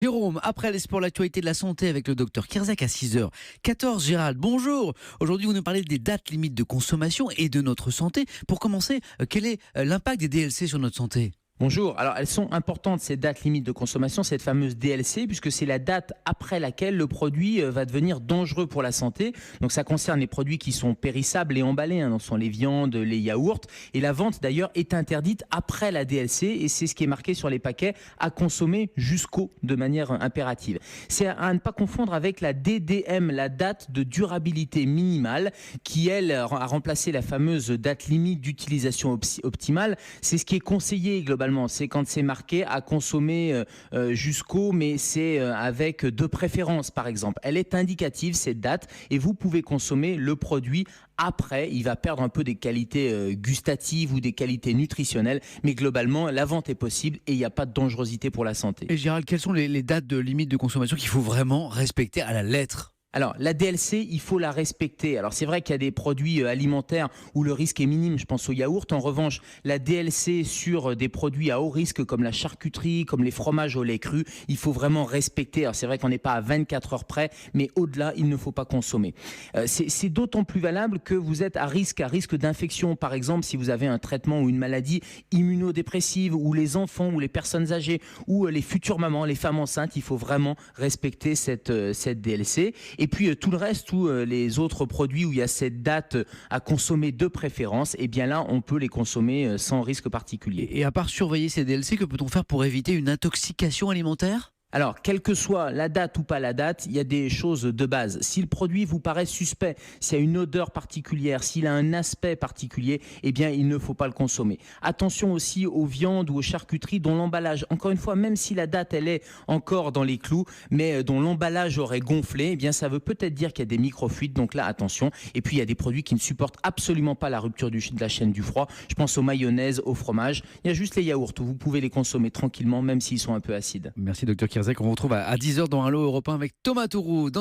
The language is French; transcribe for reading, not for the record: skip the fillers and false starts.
Jérôme, après les sports, l'actualité de la santé avec le docteur Kirzak à 6h14. Gérald, bonjour. Aujourd'hui, vous nous parlez des dates limites de consommation et de notre santé. Pour commencer, quel est l'impact des DLC sur notre santé ? Bonjour, alors elles sont importantes ces dates limites de consommation, cette fameuse DLC, puisque c'est la date après laquelle le produit va devenir dangereux pour la santé. Donc ça concerne les produits qui sont périssables et emballés, donc ce sont les viandes, les yaourts, et la vente d'ailleurs est interdite après la DLC, et c'est ce qui est marqué sur les paquets, à consommer jusqu'au, de manière impérative. C'est à ne pas confondre avec la DDM, la date de durabilité minimale, qui elle a remplacé la fameuse date limite d'utilisation optimale. C'est ce qui est conseillé globalement. C'est quand c'est marqué à consommer jusqu'au, mais c'est avec de préférence par exemple. Elle est indicative cette date et vous pouvez consommer le produit après. Il va perdre un peu des qualités gustatives ou des qualités nutritionnelles, mais globalement la vente est possible et il n'y a pas de dangerosité pour la santé. Et Gérald, quelles sont les dates de limite de consommation qu'il faut vraiment respecter à la lettre ? Alors, la DLC, il faut la respecter. Alors, c'est vrai qu'il y a des produits alimentaires où le risque est minime, je pense aux yaourts. En revanche, la DLC sur des produits à haut risque comme la charcuterie, comme les fromages au lait cru, il faut vraiment respecter. Alors, c'est vrai qu'on n'est pas à 24 heures près, mais au-delà, il ne faut pas consommer. C'est d'autant plus valable que vous êtes à risque d'infection. Par exemple, si vous avez un traitement ou une maladie immunodépressive, ou les enfants, ou les personnes âgées, ou les futures mamans, les femmes enceintes, il faut vraiment respecter cette DLC. Et puis tout le reste, tous les autres produits où il y a cette date à consommer de préférence, eh bien là, on peut les consommer sans risque particulier. Et à part surveiller ces DLC, que peut-on faire pour éviter une intoxication alimentaire ? Alors, quelle que soit la date ou pas la date, il y a des choses de base. Si le produit vous paraît suspect, s'il y a une odeur particulière, s'il a un aspect particulier, eh bien, il ne faut pas le consommer. Attention aussi aux viandes ou aux charcuteries dont l'emballage, encore une fois, même si la date, elle est encore dans les clous, mais dont l'emballage aurait gonflé, eh bien, ça veut peut-être dire qu'il y a des microfuites, donc là, attention. Et puis, il y a des produits qui ne supportent absolument pas la rupture de la chaîne du froid. Je pense aux mayonnaises, au fromage. Il y a juste les yaourts où vous pouvez les consommer tranquillement, même s'ils sont un peu acides. Merci docteur Kirzak, on vous retrouve à 10h dans Allo Europe 1 avec Thomas Tourou.